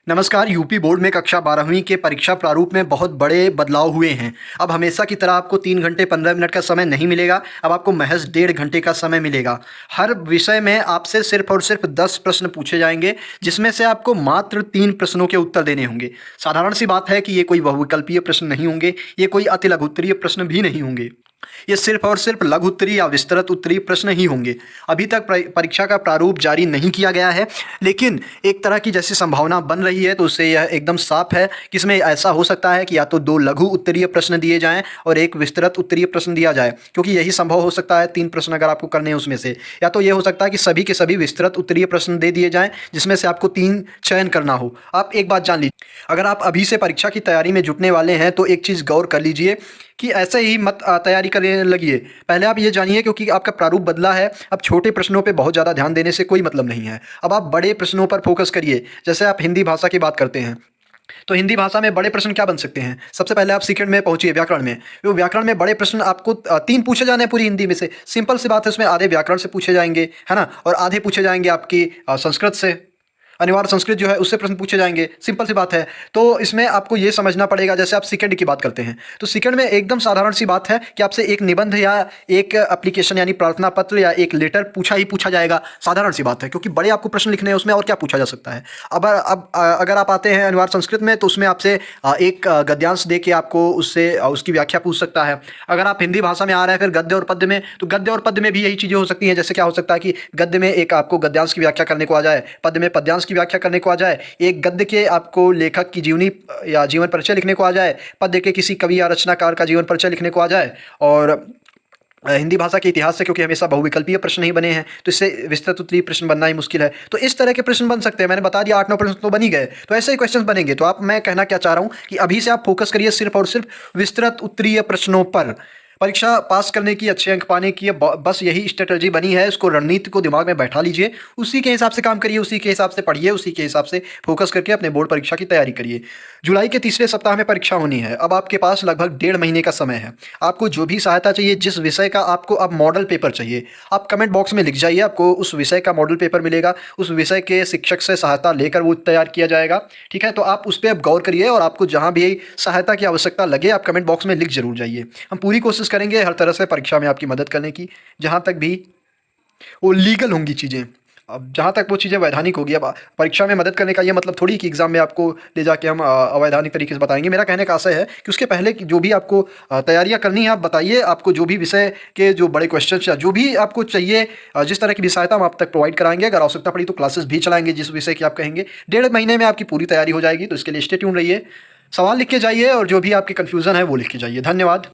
नमस्कार। UP board में कक्षा 12वीं के परीक्षा प्रारूप में बहुत बड़े बदलाव हुए हैं। अब हमेशा की तरह आपको 3 घंटे 15 मिनट का समय नहीं मिलेगा। अब आपको महज 1.5 घंटे का समय मिलेगा। हर विषय में आपसे सिर्फ और सिर्फ 10 प्रश्न पूछे जाएंगे, जिसमें से आपको मात्र 3 प्रश्नों के उत्तर देने होंगे। साधारण सी बात है कि ये कोई बहुविकल्पीय प्रश्न नहीं होंगे, ये कोई अति लघु उत्तरीय प्रश्न भी नहीं होंगे। ये सिर्फ और सिर्फ लघु उत्तरीय या विस्तृत उत्तरीय प्रश्न ही होंगे। अभी तक परीक्षा का प्रारूप जारी नहीं किया गया है, लेकिन एक तरह की जैसी संभावना बन रही है, तो उससे यह एकदम साफ है कि इसमें ऐसा हो सकता है कि या तो 2 लघु उत्तरीय प्रश्न दिए जाएं और 1 विस्तृत उत्तरीय प्रश्न दिया जाए, क्योंकि यही संभव हो सकता है। 3 प्रश्न अगर आपको करने हैं उसमें से, या तो ये हो सकता है कि सभी के सभी विस्तृत उत्तरीय प्रश्न दे दिए जाएं, जिसमें से आपको 3 चयन करना हो। आप एक बात जान लीजिए, अगर आप अभी से परीक्षा की तैयारी में जुटने वाले हैं तो एक चीज़ गौर कर लीजिए कि ऐसे ही मत तैयारी करने लगिए। पहले आप ये जानिए, क्योंकि आपका प्रारूप बदला है। अब छोटे प्रश्नों पे बहुत ज़्यादा ध्यान देने से कोई मतलब नहीं है। अब आप बड़े प्रश्नों पर फोकस करिए। जैसे आप हिंदी भाषा की बात करते हैं, तो हिंदी भाषा में बड़े प्रश्न क्या बन सकते हैं? सबसे पहले आप सेकंड में पहुंचिए, व्याकरण में। वो व्याकरण में बड़े प्रश्न आपको 3 पूछे जाने हैं पूरी हिंदी में से। सिंपल सी बात है, उसमें आधे व्याकरण से पूछे जाएंगे, है ना, और आधे पूछे जाएंगे आपकी संस्कृत से। अनिवार्य संस्कृत जो है उससे प्रश्न पूछे जाएंगे। सिंपल सी बात है। तो इसमें आपको ये समझना पड़ेगा, जैसे आप सेकंड की बात करते हैं, तो सेकंड में एकदम साधारण सी बात है कि आपसे एक निबंध या एक एप्लीकेशन यानी प्रार्थना पत्र या एक लेटर पूछा ही पूछा जाएगा। साधारण सी बात है, क्योंकि बड़े आपको प्रश्न लिखने हैं उसमें, और क्या पूछा जा सकता है। अब अगर आप आते हैं अनिवार्य संस्कृत में, तो उसमें आपसे एक गद्यांश दे के आपको उससे उसकी व्याख्या पूछ सकता है। अगर आप हिंदी भाषा में आ रहे हैं फिर गद्य और पद्य में, तो गद्य और पद्य में भी यही चीज़ें हो सकती हैं। जैसे क्या हो सकता है कि गद्य में एक आपको गद्यांश की व्याख्या करने को आ जाए, पद्य में पद्यांश की व्याख्या करने को आ जाए, एक गद्य के आपको लेखक की जीवनी या जीवन परिचय लिखने को आ जाए, पद्य के किसी कवि या रचनाकार का जीवन परिचय लिखने को आ जाए। और हिंदी भाषा के इतिहास से, क्योंकि हमेशा बहुविकल्पीय प्रश्न ही बने हैं, तो इससे विस्तृत उत्तरीय प्रश्न बनना ही मुश्किल है। तो इस तरह के प्रश्न बन सकते हैं। मैंने बता दिया 8-9 प्रश्न तो बन ही गए, तो ऐसे ही क्वेश्चन बनेंगे। तो मैं कहना क्या चाह रहा हूँ कि अभी से आप फोकस करिए सिर्फ और सिर्फ विस्तृत उत्तरीय प्रश्नों पर। परीक्षा पास करने की, अच्छे अंक पाने की बस यही स्ट्रेटजी बनी है। इसको, रणनीति को दिमाग में बैठा लीजिए, उसी के हिसाब से काम करिए, उसी के हिसाब से पढ़िए, उसी के हिसाब से फोकस करके अपने बोर्ड परीक्षा की तैयारी करिए। जुलाई के तीसरे सप्ताह में परीक्षा होनी है। अब आपके पास लगभग 1.5 महीने का समय है। आपको जो भी सहायता चाहिए, जिस विषय का आपको अब मॉडल पेपर चाहिए, आप कमेंट बॉक्स में लिख जाइए। आपको उस विषय का मॉडल पेपर मिलेगा, उस विषय के शिक्षक से सहायता लेकर वो तैयार किया जाएगा। ठीक है, तो आप उस पर अब गौर करिए, और आपको जहाँ भी सहायता की आवश्यकता लगे, आप कमेंट बॉक्स में लिख जरूर जाइए। हम पूरी कोशिश करेंगे हर तरह से परीक्षा में आपकी मदद करने की, जहाँ तक भी वो लीगल होंगी चीज़ें। अब जहाँ तक वो चीज़ें वैधानिक होगी। अब परीक्षा में मदद करने का ये मतलब थोड़ी कि एग्ज़ाम में आपको ले जाके हम अवैधानिक तरीके से बताएंगे। मेरा कहने का आशय है कि उसके पहले की जो भी आपको तैयारियाँ करनी है, आप बताइए। आपको जो भी विषय के जो बड़े क्वेश्चन या जो भी आपको चाहिए, जिस तरह की भी सहायता हम आप तक प्रोवाइड कराएंगे। अगर आवश्यकता पड़ी तो क्लासेस भी चलाएंगे, जिस विषय की आप कहेंगे। 1.5 महीने में आपकी पूरी तैयारी हो जाएगी, तो इसके लिए स्टे ट्यून रहिए। सवाल लिख के जाइए, और जो भी आपके कन्फ्यूज़न है वो लिख के जाइए। धन्यवाद।